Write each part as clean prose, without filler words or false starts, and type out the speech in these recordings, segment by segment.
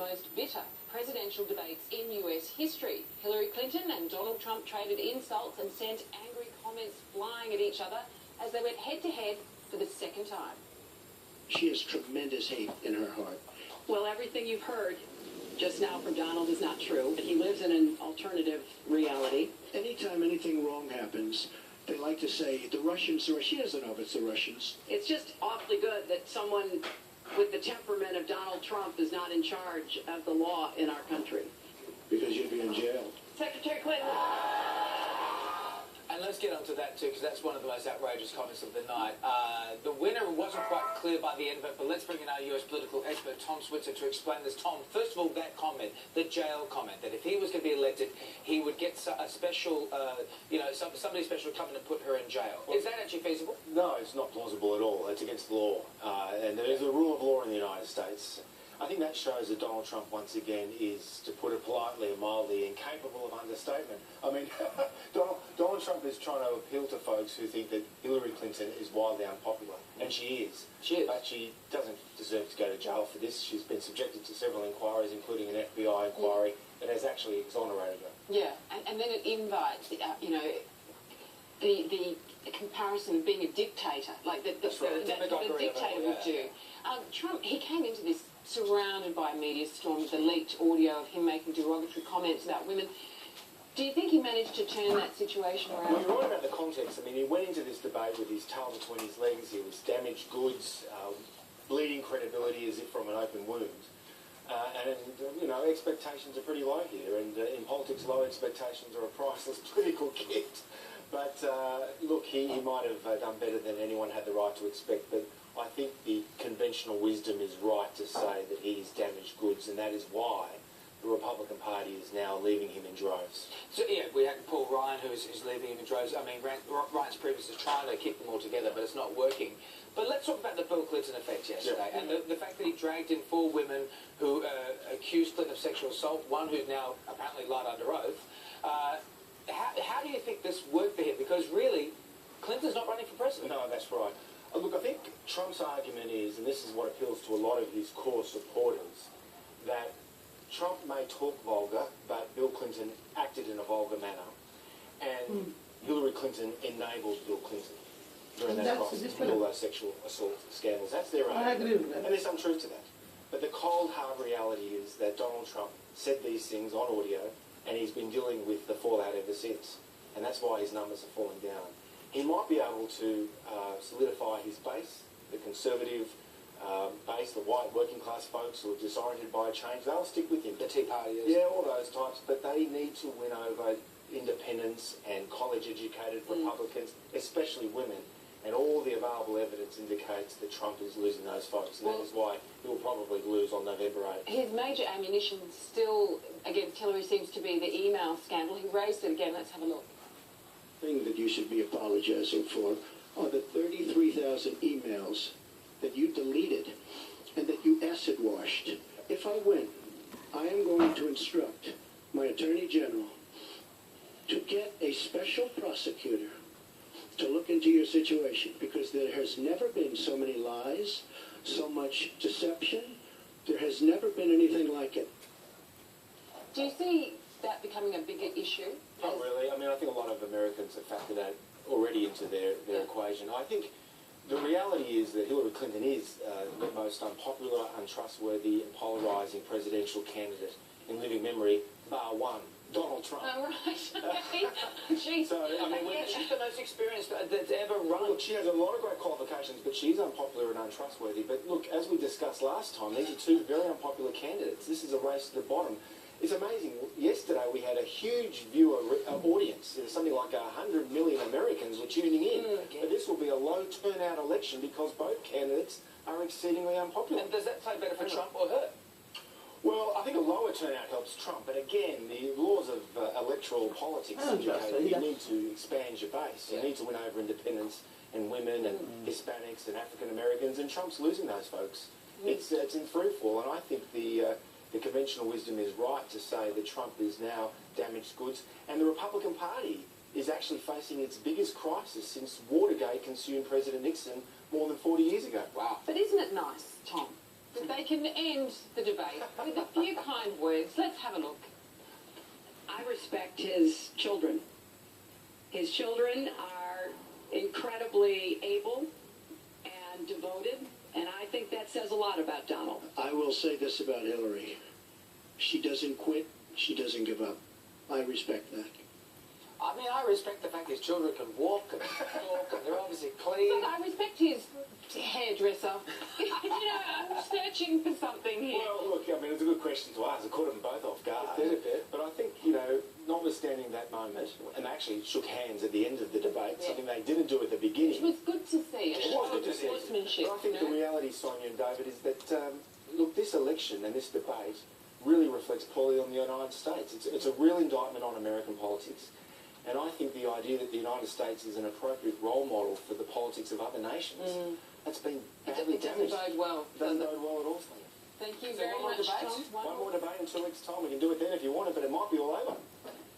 most bitter presidential debates in US history. Hillary Clinton and Donald Trump traded insults and sent angry comments flying at each other as they went head-to-head for the second time. She has tremendous hate in her heart. Well, everything you've heard just now from Donald is not true. He lives in an alternative reality. Anytime anything wrong happens, they like to say, the Russians, she doesn't know if it's the Russians. It's just awfully good that someone with the temperament of Donald Trump is not in charge of the law in our country. Because you'd be in jail. Secretary Clinton. And let's get onto that too, because that's one of the most outrageous comments of the night. The winner wasn't quite clear by the end of it, but let's bring in our US political expert, Tom Switzer, to explain this. Tom, first of all, that comment, the jail comment, that if he was going to be elected, he would get a special, somebody special to come in and put her in jail. Is that actually feasible? No, it's not plausible at all. It's against the law. And there is a rule of law in the United States. I think that shows that Donald Trump, once again, is, to put it politely and mildly, incapable of understatement. I mean, Donald Trump is trying to appeal to folks who think that Hillary Clinton is wildly unpopular. And she is. She is. But she doesn't deserve to go to jail for this. She's been subjected to several inquiries, including an FBI inquiry that has actually exonerated her. Yeah, and then it invites, the comparison of being a dictator, like the dictator would do. Trump, he came into this surrounded by a media storm with the leaked audio of him making derogatory comments about women. Do you think he managed to turn that situation around? Well, you're right about the context. I mean, he went into this debate with his tail between his legs. He was damaged goods, bleeding credibility as if from an open wound. Expectations are pretty low here. And in politics, low expectations are a priceless political gift. But, look, he might have done better than anyone had the right to expect. But I think the conventional wisdom is right to say that he's damaged goods, and that is why the Republican Party is now leaving him in droves. So, yeah, we had Paul Ryan, who's leaving him in droves. I mean, Ryan's previous is trying to keep them all together, but it's not working. But let's talk about the Bill Clinton effect yesterday, and the fact that he dragged in 4 women who accused Clinton of sexual assault, one who's now apparently lied under oath. How do you think this worked for him? Because really, Clinton's not running for president. No, that's right. Look, I think Trump's argument is, and this is what appeals to a lot of his core supporters, that Trump may talk vulgar, but Bill Clinton acted in a vulgar manner. And Hillary Clinton enabled Bill Clinton during that process with all those sexual assault scandals. That's their argument. I agree with that. And there's some truth to that. But the cold, hard reality is that Donald Trump said these things on audio, and he's been dealing with the fallout ever since. And that's why his numbers are falling down. He might be able to solidify his base, the conservative base, the white working class folks who are disoriented by a change. They'll stick with him. The Tea Party is. Yeah, all those types. But they need to win over independents and college-educated Republicans, especially women. And all the available evidence indicates that Trump is losing those folks. And that is why he'll probably lose on November 8th. His major ammunition still against Hillary seems to be the email scandal. He raised it again. Let's have a look. Thing that you should be apologizing for are the 33,000 emails that you deleted and that you acid washed. If I win, I am going to instruct my Attorney General to get a special prosecutor to look into your situation, because there has never been so many lies, so much deception. There has never been anything like it. Do you see that becoming a bigger issue? Not really. I mean, I think a lot of Americans have factored that already into their equation. I think the reality is that Hillary Clinton is the most unpopular, untrustworthy, and polarising presidential candidate in living memory, bar one, Donald Trump. Oh, right. Jeez. So, I mean, She's the most experienced that's ever run. Look, she has a lot of great qualifications, but she's unpopular and untrustworthy. But look, as we discussed last time, these are 2 very unpopular candidates. This is a race to the bottom. It's amazing. Yesterday we had a huge viewer audience. Something like 100 million Americans were tuning in. But this will be a low turnout election because both candidates are exceedingly unpopular. And does that play better for Trump or her? Well, I think a lower turnout helps Trump. But again, the laws of electoral politics indicate that you need to expand your base. You need to win over independents and women and Hispanics and African Americans. And Trump's losing those folks. It's in free fall. And I think the conventional wisdom is right to say that Trump is now damaged goods. And the Republican Party is actually facing its biggest crisis since Watergate consumed President Nixon more than 40 years ago. Wow. But isn't it nice, Tom, that they can end the debate with a few kind words. Let's have a look. I respect his children. His children are incredibly able and devoted, and I think that says a lot about Donald. I will say this about Hillary. She doesn't quit. She doesn't give up. I respect that. I mean, I respect the fact his children can walk and talk, and they're obviously clean. Look, I respect his hairdresser. You know, I'm searching for something here. Well, look, I mean, it's a good question to ask. It caught them both off guard. It did a bit. But I think, you know, notwithstanding that moment, and they actually shook hands at the end of the debate, something they didn't do at the beginning. It was good to see. It was good to see. Sportsmanship. But I think you know? the reality, Sonia and David, is that, look, this election and this debate really reflects poorly on the United States. It's a real indictment on American politics. And I think the idea that the United States is an appropriate role model for the politics of other nations, that's been badly It doesn't damaged. bode well. It doesn't bode well at all, Sonia. Thank you Is there very one more much, debate? Tom. One more debate in 2 weeks' time. We can do it then if you want it, but it might be all over.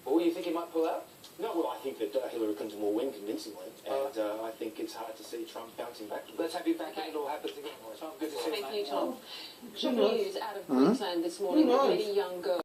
Oh, you think he might pull out? No, well, I think that Hillary Clinton will win convincingly, and I think it's hard to see Trump bouncing back. Let's have you back if it all happens again. Tom, good to see you, Thank mate. you, Tom. Good news out of Queensland this morning. Many young girls.